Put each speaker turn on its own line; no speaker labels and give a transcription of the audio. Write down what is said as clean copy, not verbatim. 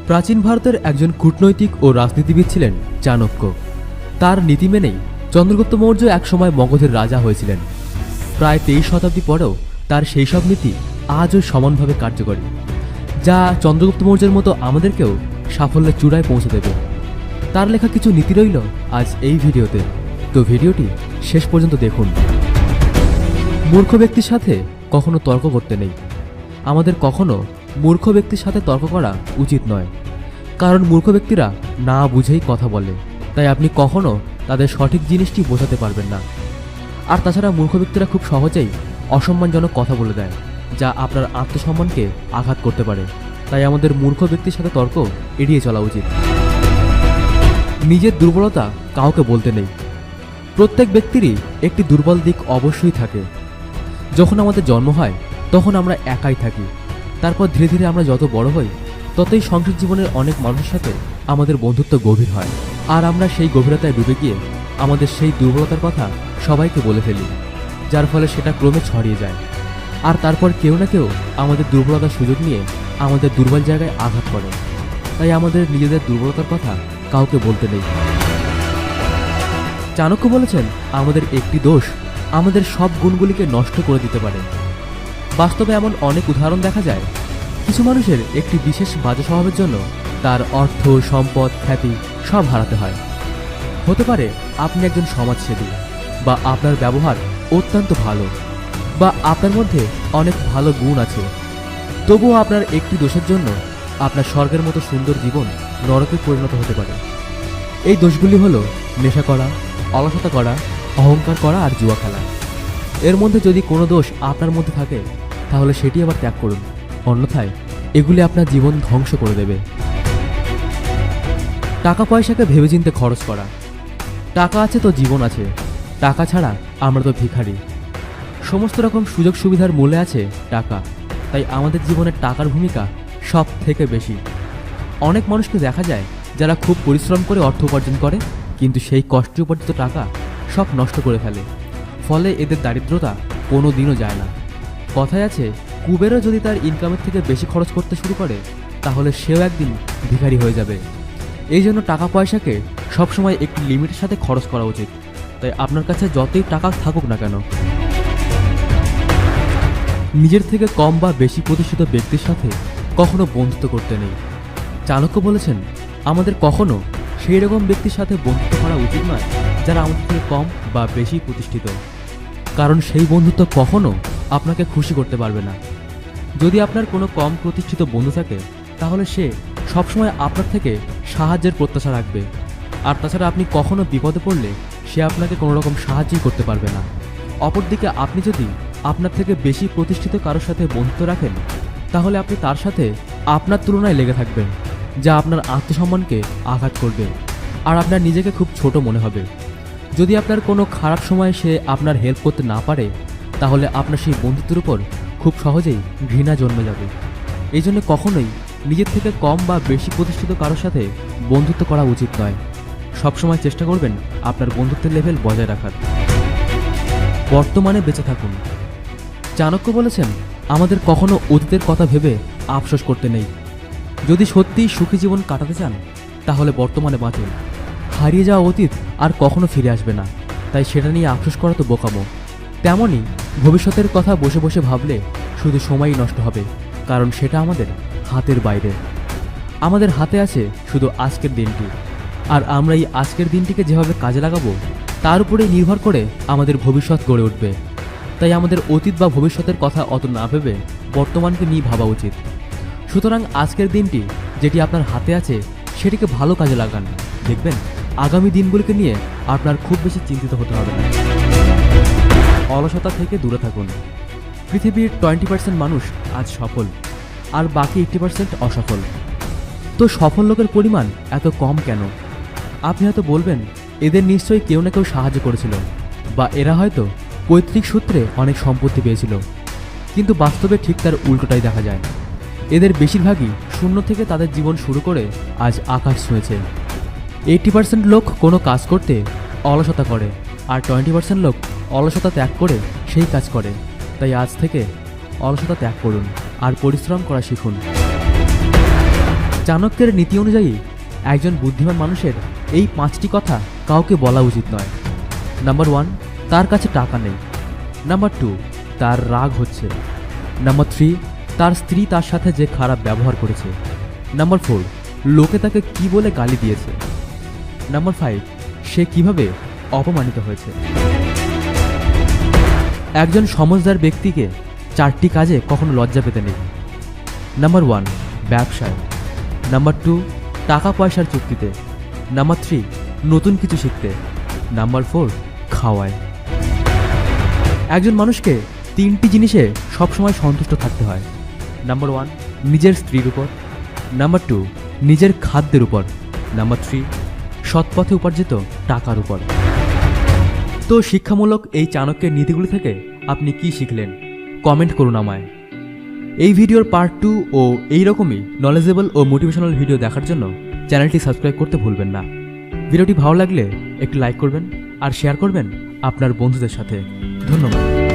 প্রাচীন ভারতের একজন কূটনৈতিক ও রাজনীতিবিদ ছিলেন চাণক্য। তার নীতি মেনেই চন্দ্রগুপ্ত মৌর্য একসময় মগধের রাজা হয়েছিলেন। প্রায় 23 শতাব্দী পরেও তার সেই সব নীতি আজও সমানভাবে কার্যকরী, যা চন্দ্রগুপ্ত মৌর্যের মতো আমাদেরকেও সাফল্যের চূড়ায় পৌঁছে দেবে। তার লেখা কিছু নীতি রইল আজ এই ভিডিওতে, তো ভিডিওটি শেষ পর্যন্ত দেখুন। মূর্খ ব্যক্তির সাথে কখনো তর্ক করতে নেই। আমাদের কখনো মূর্খ ব্যক্তির সাথে তর্ক করা উচিত নয়, কারণ মূর্খ ব্যক্তিরা না বুঝেই কথা বলে, তাই আপনি কখনো তাদের সঠিক জিনিসটি বোঝাতে পারবেন না। আর তাছাড়া মূর্খ ব্যক্তিরা খুব সহজেই অসম্মানজনক কথা বলে দেয়, যা আপনার আত্মসম্মানকে আঘাত করতে পারে। তাই আমাদের মূর্খ ব্যক্তির সাথে তর্ক এড়িয়ে চলা উচিত। নিজের দুর্বলতা কাউকে বলতে নেই। প্রত্যেক ব্যক্তিরই একটি দুর্বল দিক অবশ্যই থাকে। যখন আমাদের জন্ম হয় তখন আমরা একাই থাকি। তারপর ধীরে ধীরে আমরা যত বড় হই ততই সংসার জীবনের অনেক মানুষের সাথে আমাদের বন্ধুত্ব গভীর হয়, আর আমরা সেই গভীরতায় ডুবে গিয়ে আমাদের সেই দুর্বলতার কথা সবাইকে বলে ফেলি, যার ফলে সেটা ক্রমে ছড়িয়ে যায়। আর তারপর কেউ না কেউ আমাদের দুর্বলতার সুযোগ নিয়ে আমাদের দুর্বল জায়গায় আঘাত করে। তাই আমাদের নিজেদের দুর্বলতার কথা কাউকে বলতে নেই। চাণক্য বলেছেন, আমাদের একটি দোষ আমাদের সব গুণগুলিকে নষ্ট করে দিতে পারে। বাস্তবে এমন অনেক উদাহরণ দেখা যায়। কিছু মানুষের একটি বিশেষ বাজে স্বভাবের জন্য তার অর্থ, সম্পদ, খ্যাতি সব হারাতে হয়। হতে পারে আপনি একজন সমাজসেবী, বা আপনার ব্যবহার অত্যন্ত ভালো, বা আপনার মধ্যে অনেক ভালো গুণ আছে, তবুও আপনার একটি দোষের জন্য আপনার স্বর্গের মতো সুন্দর জীবন নরকে পরিণত হতে পারে। এই দোষগুলি হলো নেশা করা, অলসতা করা, অহংকার করা আর জুয়া খেলা। এর মধ্যে যদি কোনো দোষ আপনার মধ্যে থাকে তাহলে সেটি আবার ত্যাগ করুন, অন্যথায় এগুলি আপনার জীবন ধ্বংস করে দেবে। টাকা পয়সাকে ভেবেচিন্তে খরচ করা। টাকা আছে তো জীবন আছে, টাকা ছাড়া আমরা তো ভিখারি। সমস্ত রকম সুযোগ সুবিধার মূলে আছে টাকা, তাই আমাদের জীবনে টাকার ভূমিকা সব থেকে বেশি। অনেক মানুষকে দেখা যায় যারা খুব পরিশ্রম করে অর্থ উপার্জন করে, কিন্তু সেই কষ্টে উপার্জিত টাকা সব নষ্ট করে ফেলে। ফলে এদের দারিদ্রতা কোনো দিনও যায় না। কথায় আছে, কুবেরও যদি তার ইনকামের থেকে বেশি খরচ করতে শুরু করে তাহলে সেও একদিন ভিখারি হয়ে যাবে। এই জন্য টাকা পয়সাকে সবসময় একটি লিমিটের সাথে খরচ করা উচিত। তাই আপনার কাছে যতই টাকা থাকুক না কেন, নিজের থেকে কম বা বেশি প্রতিষ্ঠিত ব্যক্তির সাথে কখনো বন্ধুত্ব করতে নেই। চাণক্য বলেছেন, আমাদের কখনো সেই রকম ব্যক্তির সাথে বন্ধুত্ব করা উচিত নয় যারা আমাদের থেকে কম বা বেশি প্রতিষ্ঠিত, কারণ সেই বন্ধুত্ব কখনো আপনাকে খুশি করতে পারবে না। যদি আপনার কোনো কম প্রতিষ্ঠিত বন্ধু থাকে তাহলে সে সবসময় আপনার থেকে সাহায্যের প্রত্যাশা রাখবে, আর তাছাড়া আপনি কখনো বিপদে পড়লে সে আপনাকে কোনো রকম সাহায্যই করতে পারবে না। অপরদিকে আপনি যদি আপনার থেকে বেশি প্রতিষ্ঠিত কারোর সাথে বন্ধুত্ব রাখেন তাহলে আপনি তার সাথে আপনার তুলনায় লেগে থাকবেন, যা আপনার আত্মসম্মানকে আঘাত করবে, আর আপনার নিজেকে খুব ছোট মনে হবে। যদি আপনার কোনো খারাপ সময়ে সে আপনার হেল্প করতে না পারে তাহলে আপনার সেই বন্ধুত্বের উপর খুব সহজেই ঘৃণা জন্মে যাবে। এই জন্য কখনোই নিজের থেকে কম বা বেশি প্রতিষ্ঠিত কারোর সাথে বন্ধুত্ব করা উচিত নয়। সবসময় চেষ্টা করবেন আপনার বন্ধুত্বের লেভেল বজায় রাখার। বর্তমানে বেঁচে থাকুন। চাণক্য বলেছেন, আমাদের কখনো অতীতের কথা ভেবে আফসোস করতে নেই। যদি সত্যিই সুখী জীবন কাটাতে চান তাহলে বর্তমানে বাঁচুন। হারিয়ে যাওয়া অতীত আর কখনো ফিরে আসবে না, তাই সেটা নিয়ে আফসোস করা তো বোকামো। তেমনই ভবিষ্যতের কথা বসে বসে ভাবলে শুধু সময়ই নষ্ট হবে, কারণ সেটা আমাদের হাতের বাইরে। আমাদের হাতে আছে শুধু আজকের দিনটি, আর আমরা এই আজকের দিনটিকে যেভাবে কাজে লাগাবো তার উপরেই নির্ভর করে আমাদের ভবিষ্যৎ গড়ে উঠবে। তাই আমাদের অতীত বা ভবিষ্যতের কথা অত না ভেবে বর্তমানকে নিয়ে ভাবা উচিত। সুতরাং আজকের দিনটি যেটি আপনার হাতে আছে সেটিকে ভালো কাজে লাগান, দেখবেন আগামী দিনগুলিকে নিয়ে আপনার খুব বেশি চিন্তিত হতে হবে না। অলসতা থেকে দূরে থাকুন। পৃথিবীর 20% মানুষ আজ সফল, আর বাকি 80% অসফল। তো সফল লোকের পরিমাণ এত কম কেন? আপনি হয়তো বলবেন, এদের নিশ্চয়ই কেউ না কেউ সাহায্য করেছিল, বা এরা হয়তো পৈতৃক সূত্রে অনেক সম্পত্তি পেয়েছিল। কিন্তু বাস্তবে ঠিক তার উল্টোটাই দেখা যায়। এদের বেশিরভাগই শূন্য থেকে তাদের জীবন শুরু করে আজ আকাশ ছুঁয়েছে। 80% লোক কোনো কাজ করতে অলসতা করে, আর 20% লোক অলসতা ত্যাগ করে সেই কাজ করে। তাই আজ থেকে অলসতা ত্যাগ করুন আর পরিশ্রম করা শিখুন। চাণক্যের নীতি অনুযায়ী একজন বুদ্ধিমান মানুষের এই 5টি কথা কাউকে বলা উচিত নয়। নাম্বার 1, তার কাছে টাকা নেই। নাম্বার 2, তার রাগ হচ্ছে। নাম্বার 3, তার স্ত্রী তার সাথে যে খারাপ ব্যবহার করেছে। নাম্বার 4, লোকে তাকে কি বলে গালি দিয়েছে। নাম্বার 5, সে কিভাবে অপমানিত হয়েছে। একজন সমঝদার ব্যক্তিকে 4টি কাজে কখনো লজ্জা পেতে নেই। নাম্বার 1, ব্যবসায়। নাম্বার 2, টাকা পয়সার চুক্তিতে। নাম্বার 3, নতুন কিছু শিখতে। নাম্বার 4, খাওয়ায়। একজন মানুষকে 3টি জিনিসে সবসময় সন্তুষ্ট থাকতে হয়। নাম্বার 1, নিজের স্ত্রীর উপর। নাম্বার 2, নিজের খাদ্যের উপর। নাম্বার 3, সৎপথে উপার্জিত টাকার উপর। তো শিক্ষামূলক এই চাণক্যের নীতিগুলি থেকে আপনি কি শিখলেন কমেন্ট করুন আমায়। এই ভিডিওর পার্ট 2 ও এই রকমই নলেজেবল ও মোটিভেশনাল ভিডিও দেখার জন্য চ্যানেলটি সাবস্ক্রাইব করতে ভুলবেন না। ভিডিওটি ভালো লাগলে একটু লাইক করবেন আর শেয়ার করবেন আপনার বন্ধুদের সাথে। ধন্যবাদ।